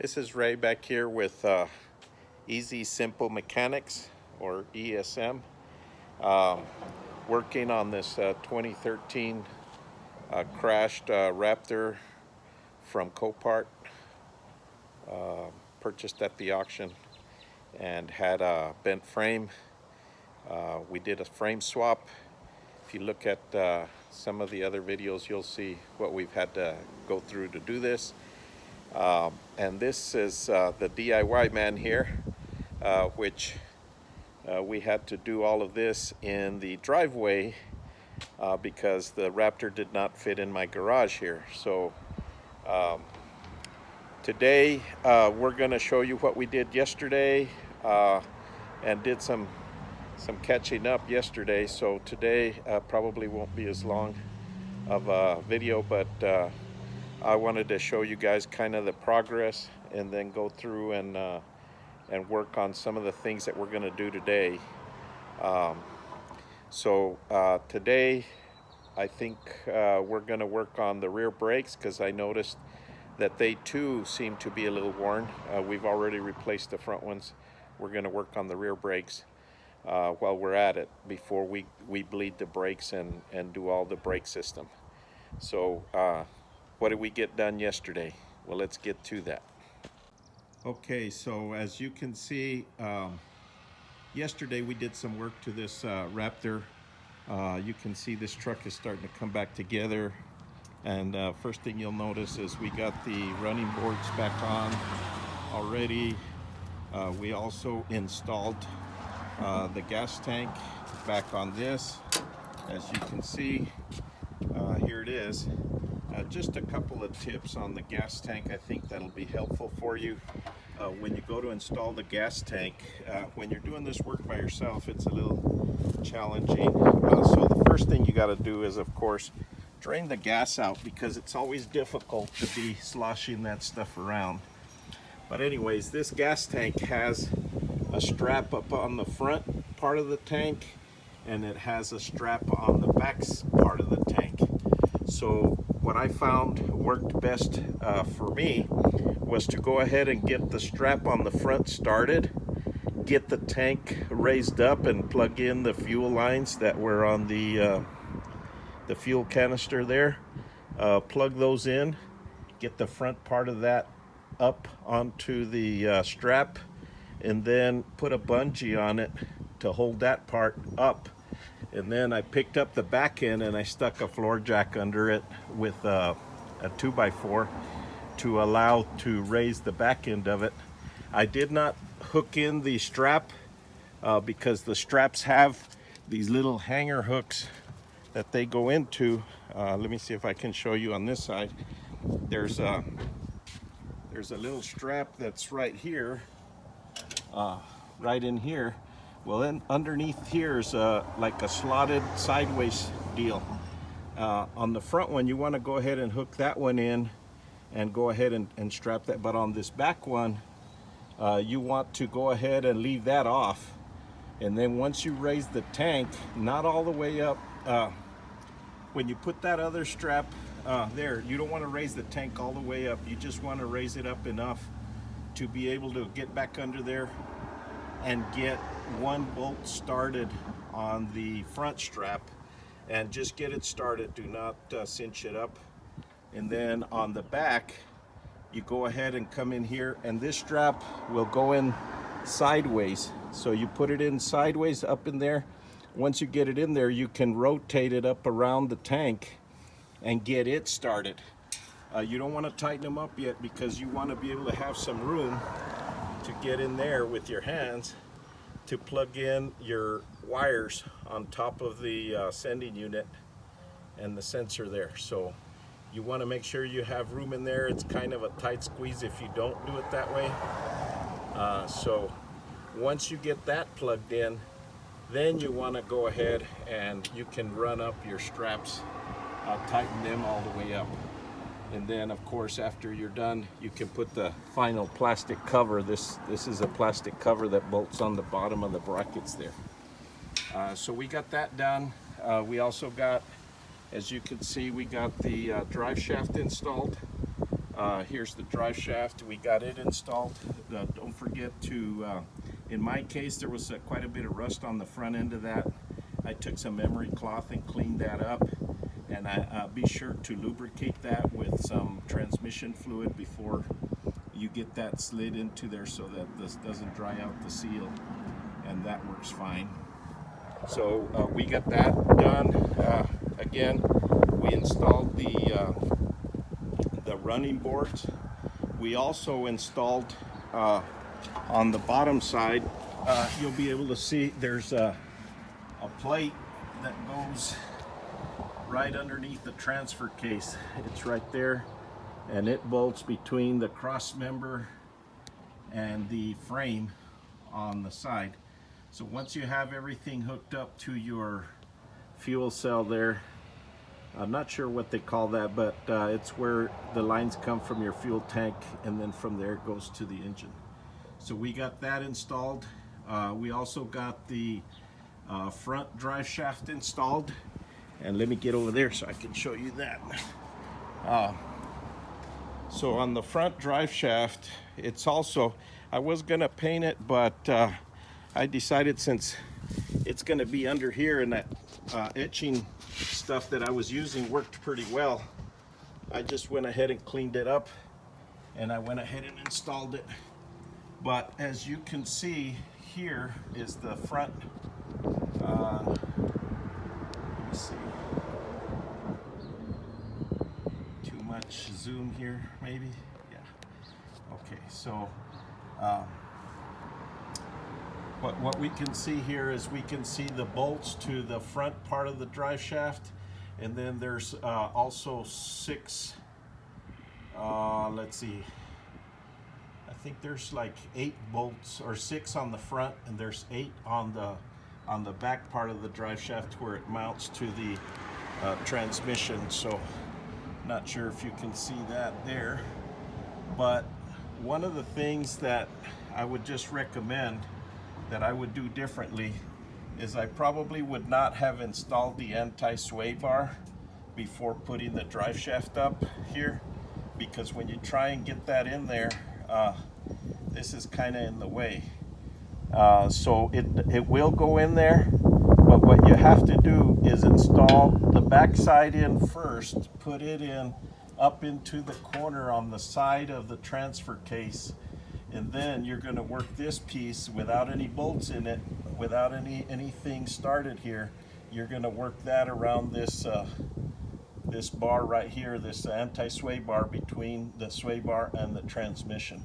This is Ray back here with Easy Simple Mechanics, or ESM, working on this 2013 crashed Raptor from Copart, purchased at the auction, and had a bent frame. We did a frame swap. If you look at some of the other videos, you'll see what we've had to go through to do this. And this is the DIY man here, which we had to do all of this in the driveway because the Raptor did not fit in my garage here. So today we're going to show you what we did yesterday and did some catching up yesterday. So today probably won't be as long of a video, but I wanted to show you guys kind of the progress and then go through and work on some of the things that we're going to do today. Today I think we're going to work on the rear brakes, because I noticed that they too seem to be a little worn. We've already replaced the front ones. We're going to work on the rear brakes while we're at it before we bleed the brakes and do all the brake system. So what did we get done yesterday? Well, let's get to that. Okay, so as you can see, yesterday we did some work to this Raptor. You can see this truck is starting to come back together. And first thing you'll notice is we got the running boards back on already. We also installed the gas tank back on this. As you can see, here it is. Just a couple of tips on the gas tank. I think that'll be helpful for you when you go to install the gas tank. When you're doing this work by yourself, it's a little challenging. So the first thing you got to do is, of course, drain the gas out, because it's always difficult to be sloshing that stuff around. But anyways, this gas tank has a strap up on the front part of the tank, and it has a strap on the back part of the tank. So what I found worked best for me was to go ahead and get the strap on the front started, get the tank raised up, and plug in the fuel lines that were on the fuel canister there. Plug those in, get the front part of that up onto the strap, and then put a bungee on it to hold that part up. And then I picked up the back end and I stuck a floor jack under it with a 2x4 to allow to raise the back end of it. I did not hook in the strap because the straps have these little hanger hooks that they go into. Let me see if I can show you on this side. There's a little strap that's right here, right in here. Well, then underneath here is like a slotted sideways deal. On the front one, you want to go ahead and hook that one in and go ahead and strap that. But on this back one, you want to go ahead and leave that off. And then once you raise the tank, not all the way up, when you put that other strap there, you don't want to raise the tank all the way up. You just want to raise it up enough to be able to get back under there and get one bolt started on the front strap, and just get it started. Do not cinch it up. And then on the back, you go ahead and come in here, and this strap will go in sideways. So you put it in sideways up in there. Once you get it in there, you can rotate it up around the tank and get it started. You don't want to tighten them up yet, because you want to be able to have some room to get in there with your hands to plug in your wires on top of the sending unit and the sensor there. So you want to make sure you have room in there. It's kind of a tight squeeze if you don't do it that way. So once you get that plugged in, then you want to go ahead and you can run up your straps, tighten them all the way up. And then, of course, after you're done, you can put the final plastic cover. This is a plastic cover that bolts on the bottom of the brackets there. So we got that done. We also got, as you can see, we got the drive shaft installed. Here's the drive shaft. We got it installed. Don't forget to, in my case, there was quite a bit of rust on the front end of that. I took some emery cloth and cleaned that up. And be sure to lubricate that with some transmission fluid before you get that slid into there so that this doesn't dry out the seal, and that works fine. So we got that done. Again, we installed the running boards. We also installed on the bottom side, you'll be able to see there's a plate that goes right underneath the transfer case. It's right there, and it bolts between the cross member and the frame on the side. So once you have everything hooked up to your fuel cell there, I'm not sure what they call that, but it's where the lines come from your fuel tank, and then from there it goes to the engine. So we got that installed. We also got the front drive shaft installed. And let me get over there so I can show you that. So on the front drive shaft, it's also, I was gonna paint it, but I decided since it's gonna be under here and that etching stuff that I was using worked pretty well, I just went ahead and cleaned it up, and I went ahead and installed it. But as you can see, here is the front. Let me see. Too much zoom here, maybe? Yeah. Okay, so what we can see here is we can see the bolts to the front part of the drive shaft, and then there's also 6, let's see, I think there's like 8 bolts, or 6 on the front, and there's 8 on the back part of the drive shaft where it mounts to the transmission. So not sure if you can see that there, but one of the things that I would just recommend that I would do differently is I probably would not have installed the anti-sway bar before putting the drive shaft up here, because when you try and get that in there, this is kind of in the way. So it will go in there, but what you have to do is install the back side in first, put it in up into the corner on the side of the transfer case, and then you're going to work this piece without any bolts in it, without anything started here. You're going to work that around this this bar right here, this anti-sway bar between the sway bar and the transmission.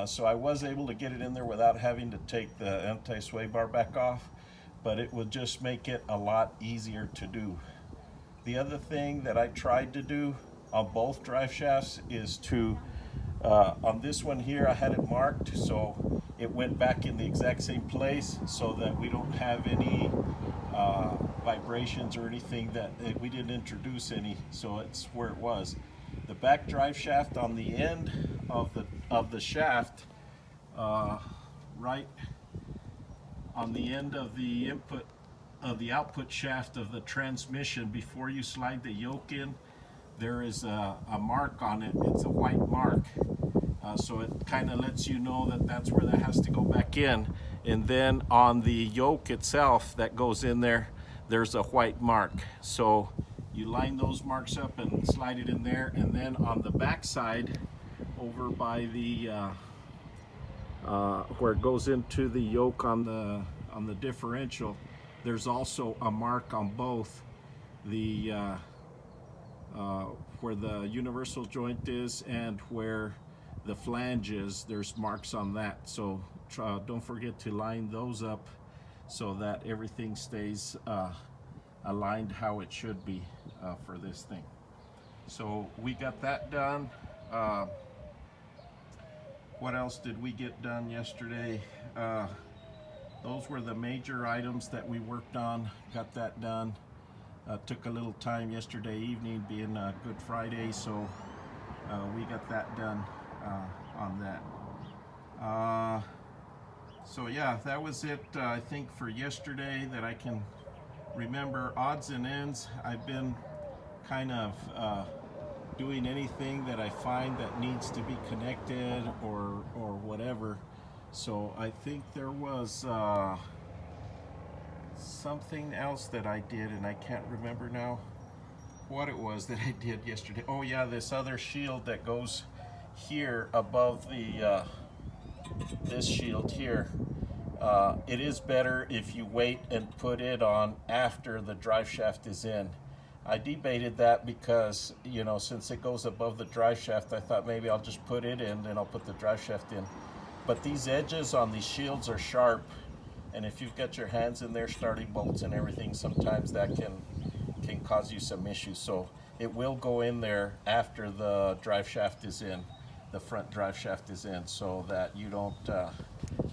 So I was able to get it in there without having to take the anti-sway bar back off, but it would just make it a lot easier to do. The other thing that I tried to do on both drive shafts is to, on this one here, I had it marked so it went back in the exact same place so that we don't have any vibrations or anything, that we didn't introduce any, so it's where it was. The back drive shaft on the end of the shaft, right on the end of the output shaft of the transmission, before you slide the yoke in, there is a mark on it. It's a white mark, so it kind of lets you know that that's where that has to go back in. And then on the yoke itself that goes in there, there's a white mark. So you line those marks up and slide it in there, and then on the back side, over by the where it goes into the yoke on the differential, there's also a mark on both the where the universal joint is and where the flange is. There's marks on that, so don't forget to line those up so that everything stays aligned how it should be for this thing. So we got that done. What else did we get done yesterday? Those were the major items that we worked on. Got that done. Took a little time yesterday evening, being Good Friday, so we got that done on that. So yeah, that was it, I think, for yesterday that I can remember. Odds and ends, I've been kind of doing anything that I find that needs to be connected or whatever. So I think there was something else that I did, and I can't remember now what it was that I did yesterday. Oh yeah, this other shield that goes here above the this shield here. It is better if you wait and put it on after the drive shaft is in. I debated that because, you know, since it goes above the drive shaft, I thought maybe I'll just put it in, then I'll put the drive shaft in. But these edges on these shields are sharp, and if you've got your hands in there starting bolts and everything, sometimes that can cause you some issues. So it will go in there after the drive shaft is in, the front drive shaft is in, so that you don't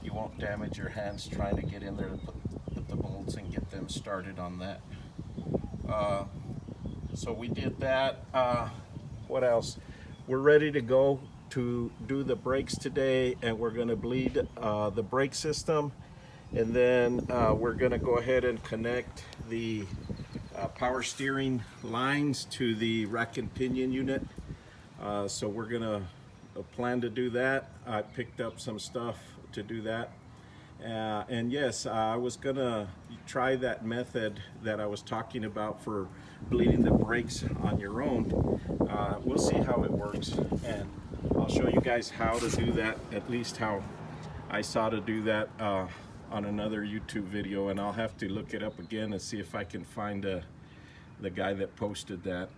you won't damage your hands trying to get in there to put the bolts and get them started on that. So we did that. What else? We're ready to go to do the brakes today, and we're going to bleed the brake system, and then we're going to go ahead and connect the power steering lines to the rack and pinion unit. So we're going to plan to do that. I picked up some stuff to do that. And yes, I was gonna try that method that I was talking about for bleeding the brakes on your own. We'll see how it works, and I'll show you guys how to do that, at least how I saw to do that on another YouTube video, and I'll have to look it up again and see if I can find the guy that posted that.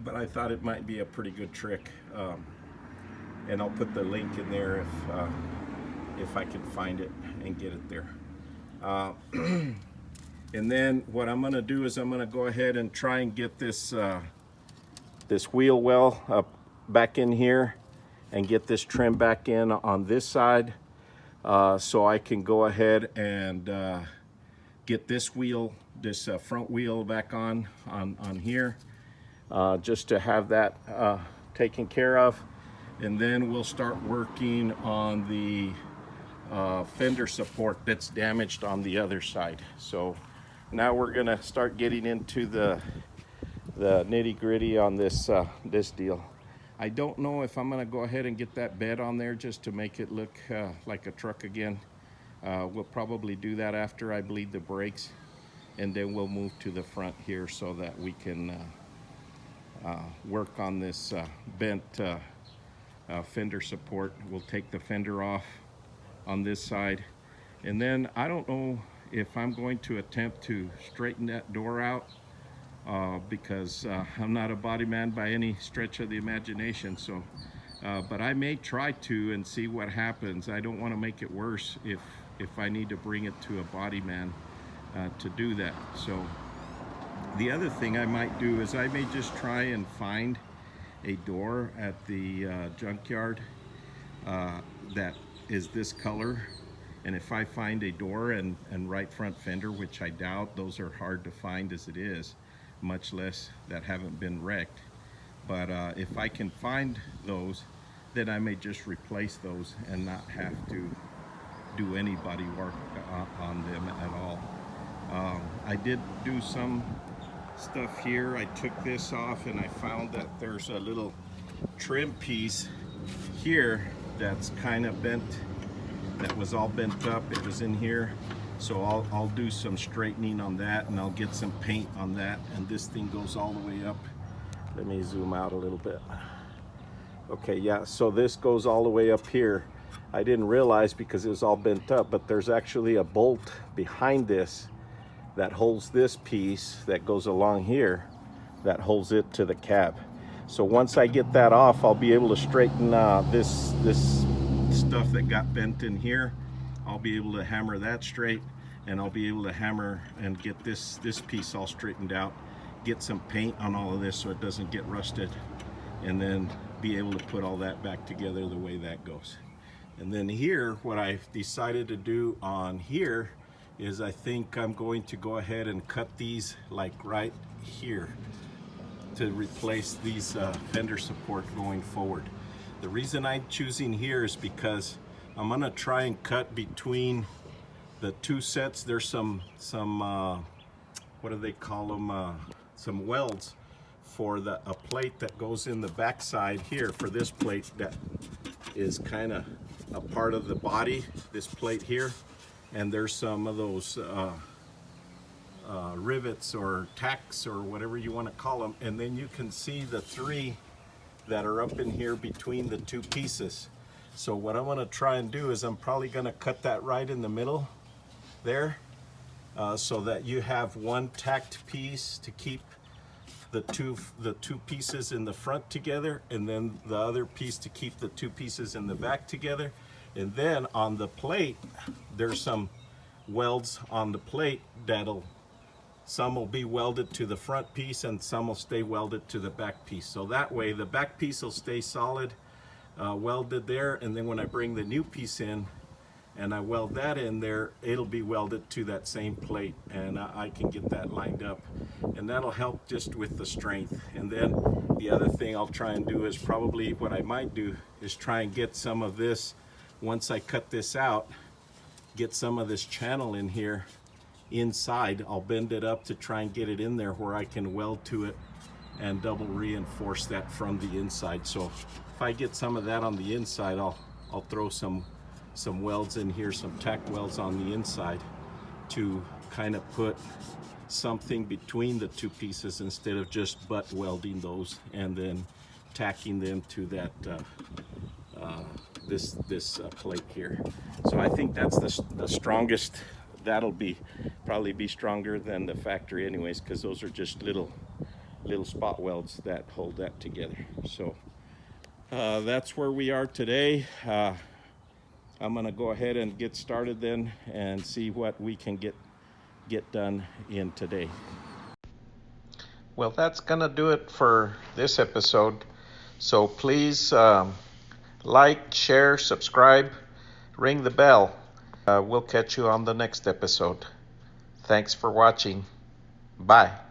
But I thought it might be a pretty good trick, and I'll put the link in there if I can find it and get it there. And then what I'm gonna do is I'm gonna go ahead and try and get this this wheel well up back in here and get this trim back in on this side, so I can go ahead and get this wheel, this front wheel back on here, just to have that taken care of. And then we'll start working on the fender support that's damaged on the other side. So now we're gonna start getting into the nitty-gritty on this this deal. I don't know if I'm gonna go ahead and get that bed on there just to make it look like a truck again. We'll probably do that after I bleed the brakes, and then we'll move to the front here so that we can work on this bent fender support. We'll take the fender off on this side, and then I don't know if I'm going to attempt to straighten that door out because I'm not a body man by any stretch of the imagination. So but I may try to and see what happens. I don't want to make it worse if I need to bring it to a body man to do that. So the other thing I might do is I may just try and find a door at the junkyard that is this color, and if I find a door and right front fender, which I doubt, those are hard to find as it is, much less that haven't been wrecked, but if I can find those, then I may just replace those and not have to do any body work on them at all. I did do some stuff here. I took this off and I found that there's a little trim piece here that's kind of bent, that was all bent up. It was in here, so I'll do some straightening on that, and I'll get some paint on that. And this thing goes all the way up. Let me zoom out a little bit. Okay, yeah, so this goes all the way up here. I didn't realize because it was all bent up, but there's actually a bolt behind this that holds this piece that goes along here, that holds it to the cab. So once I get that off, I'll be able to straighten this stuff that got bent in here. I'll be able to hammer that straight, and I'll be able to hammer and get this piece all straightened out, get some paint on all of this so it doesn't get rusted, and then be able to put all that back together the way that goes. And then here, what I've decided to do on here is I think I'm going to go ahead and cut these like right here to replace these fender support going forward. The reason I'm choosing here is because I'm gonna try and cut between the two sets. There's some what do they call them? Some welds for a plate that goes in the back side here, for this plate that is kind of a part of the body, this plate here, and there's some of those rivets or tacks or whatever you want to call them, and then you can see the three that are up in here between the two pieces. So what I want to try and do is I'm probably going to cut that right in the middle there, so that you have one tacked piece to keep the two pieces in the front together, and then the other piece to keep the two pieces in the back together. And then on the plate, there's some welds on the plate some will be welded to the front piece and some will stay welded to the back piece. So that way the back piece will stay solid, welded there, and then when I bring the new piece in and I weld that in there, it'll be welded to that same plate, and I can get that lined up, and that'll help just with the strength. And then the other thing I'll try and do is, probably what I might do is try and get some of this, once I cut this out, get some of this channel in here inside. I'll bend it up to try and get it in there where I can weld to it and double reinforce that from the inside. So if I get some of that on the inside, I'll throw some welds in here, some tack welds on the inside, to kind of put something between the two pieces instead of just butt welding those and then tacking them to that this plate here. So I think that's the strongest. That'll probably be stronger than the factory anyways, because those are just little spot welds that hold that together. So that's where we are today. I'm gonna go ahead and get started then and see what we can get done in today. Well, that's gonna do it for this episode. So please like, share, subscribe, ring the bell. We'll catch you on the next episode. Thanks for watching. Bye.